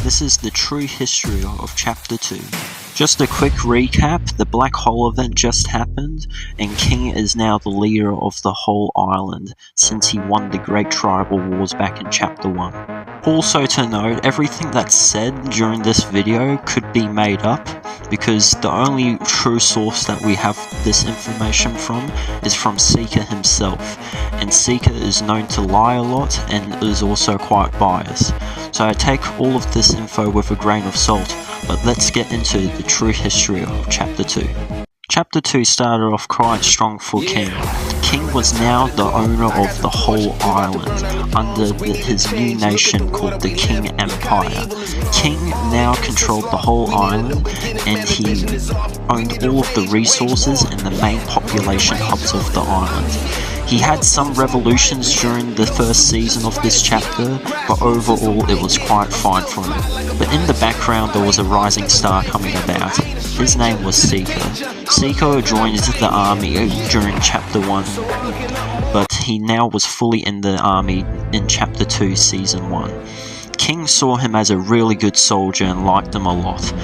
This is the true history of Chapter 2. Just a quick recap, the Black Hole event just happened, and King is now the leader of the whole island, since he won the Great Tribal Wars back in Chapter 1. Also to note, everything that's said during this video could be made up, because the only true source that we have this information from is from Seeker himself, and Seeker is known to lie a lot and is also quite biased. So I take all of this info with a grain of salt, but let's get into the true history of Chapter 2. Chapter 2 started off quite strong for King. King was now the owner of the whole island, under his new nation called the King Empire. King now controlled the whole island, and he owned all of the resources and the main population hubs of the island. He had some revolutions during the first season of this chapter, but overall it was quite fine for him. But in the background there was a rising star coming about. His name was Seeker. Seeker joined the army during Chapter 1, but he now was fully in the army in Chapter 2 Season 1. King saw him as a really good soldier and liked him a lot,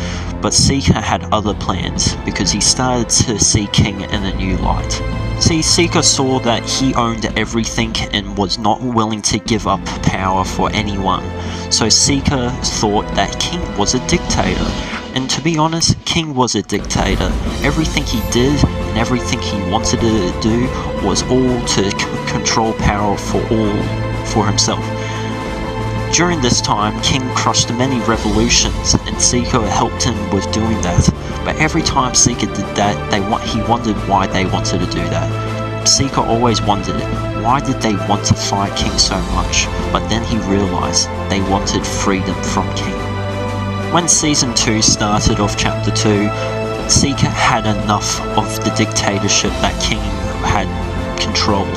but Seeker had other plans because he started to see King in a new light. See, Seeker saw that he owned everything and was not willing to give up power for anyone, so Seeker thought that King was a dictator. And to be honest, King was a dictator. Everything he did and everything he wanted to do was all to control power for himself. During this time, King crushed many revolutions, and Seeker helped him with doing that. But every time Seeker did that, he wondered why they wanted to do that. Seeker always wondered, why did they want to fight King so much? But then he realized they wanted freedom from King. When Season 2 started off Chapter 2, Seeker had enough of the dictatorship that King had controlled.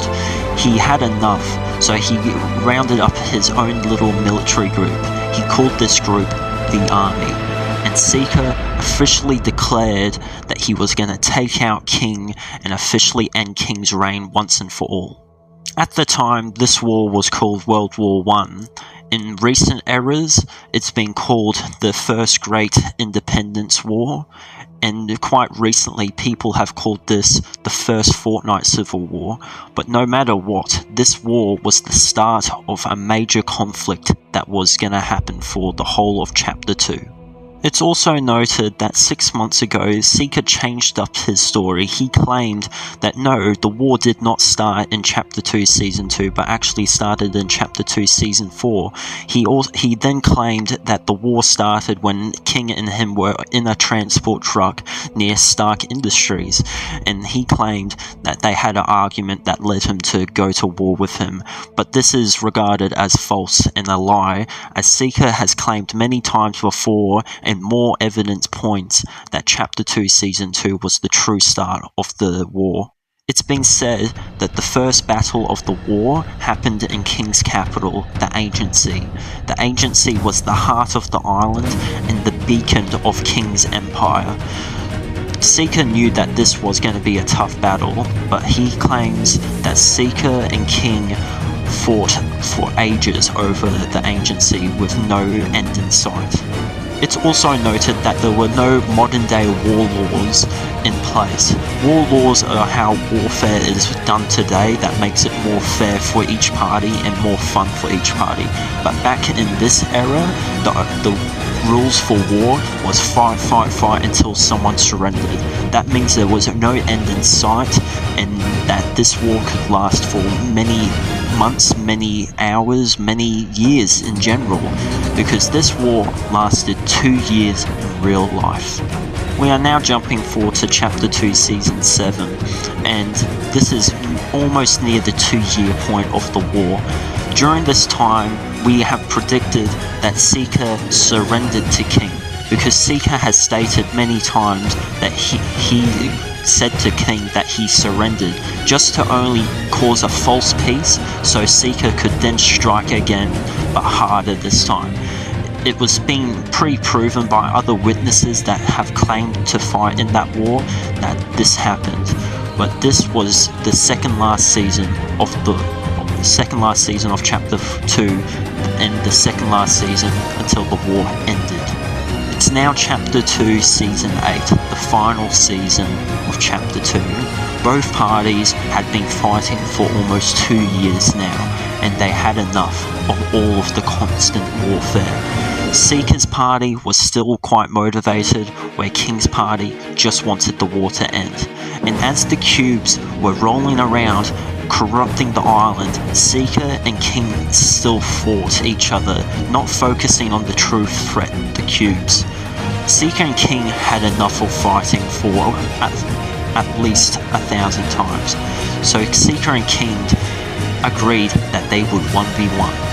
He had enough, so he rounded up his own little military group. He called this group the Army, and Seeker officially declared that he was going to take out King and officially end King's reign once and for all. At the time, this war was called World War I. In recent eras, it's been called the First Great Independence War, and quite recently people have called this the First Fortnight Civil War. But no matter what, this war was the start of a major conflict that was going to happen for the whole of Chapter 2. It's also noted that 6 months ago, Seeker changed up his story. He claimed that no, the war did not start in Chapter 2 Season 2, but actually started in Chapter 2 Season 4. He then claimed that the war started when King and him were in a transport truck near Stark Industries, and he claimed that they had an argument that led him to go to war with him. But this is regarded as false and a lie, as Seeker has claimed many times before, and more evidence points that Chapter 2 Season 2 was the true start of the war. It's been said that the first battle of the war happened in King's capital, the Agency. The Agency was the heart of the island and the beacon of King's empire. Seeker knew that this was going to be a tough battle, but he claims that Seeker and King fought for ages over the Agency with no end in sight. It's also noted that there were no modern-day war laws in place. War laws are how warfare is done today that makes it more fair for each party and more fun for each party. But back in this era, the rules for war was fight, fight, fight until someone surrendered. That means there was no end in sight, and that this war could last for many months, many hours, many years in general, because this war lasted 2 years in real life. We are now jumping forward to Chapter 2 Season 7, and this is almost near the 2-year point of the war. During this time, we have predicted that Seeker surrendered to King, because Seeker has stated many times that he said to King that he surrendered, just to only cause a false peace, so Seeker could then strike again, but harder this time. It was being pre-proven by other witnesses that have claimed to fight in that war that this happened, but this was the second last season of second last season of Chapter 2 and the second last season until the war ended. It's now Chapter 2, Season 8, the final season of Chapter 2. Both parties had been fighting for almost 2 years now, and they had enough of all of the constant warfare. Seeker's party was still quite motivated, where King's party just wanted the war to end. And as the cubes were rolling around, corrupting the island, Seeker and King still fought each other, not focusing on the true threat, the cubes. Seeker and King had enough of fighting for at least 1,000 times, so Seeker and King agreed that they would 1v1.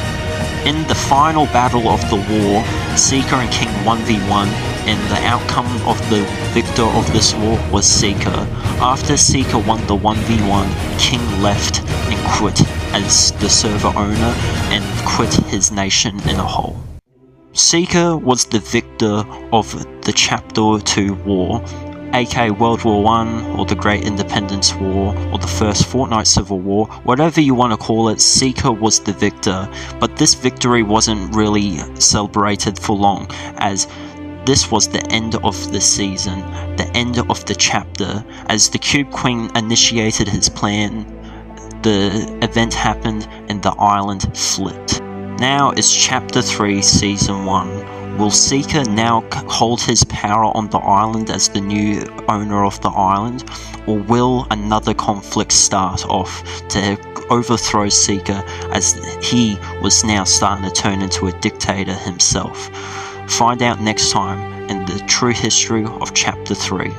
In the final battle of the war, Seeker and King 1v1, and the outcome of the victor of this war was Seeker. After Seeker won the 1v1, King left and quit as the server owner and quit his nation in a whole. Seeker was the victor of the Chapter 2 war, aka World War I, or the Great Independence War, or the First Fortnite Civil War, whatever you want to call it. Seeker was the victor, but this victory wasn't really celebrated for long, as this was the end of the season, the end of the chapter. As the Cube Queen initiated his plan, the event happened and the island flipped. Now it's Chapter 3, Season 1. Will Seeker now hold his power on the island as the new owner of the island, or will another conflict start off to overthrow Seeker, as he was now starting to turn into a dictator himself? Find out next time in the true history of Chapter 3.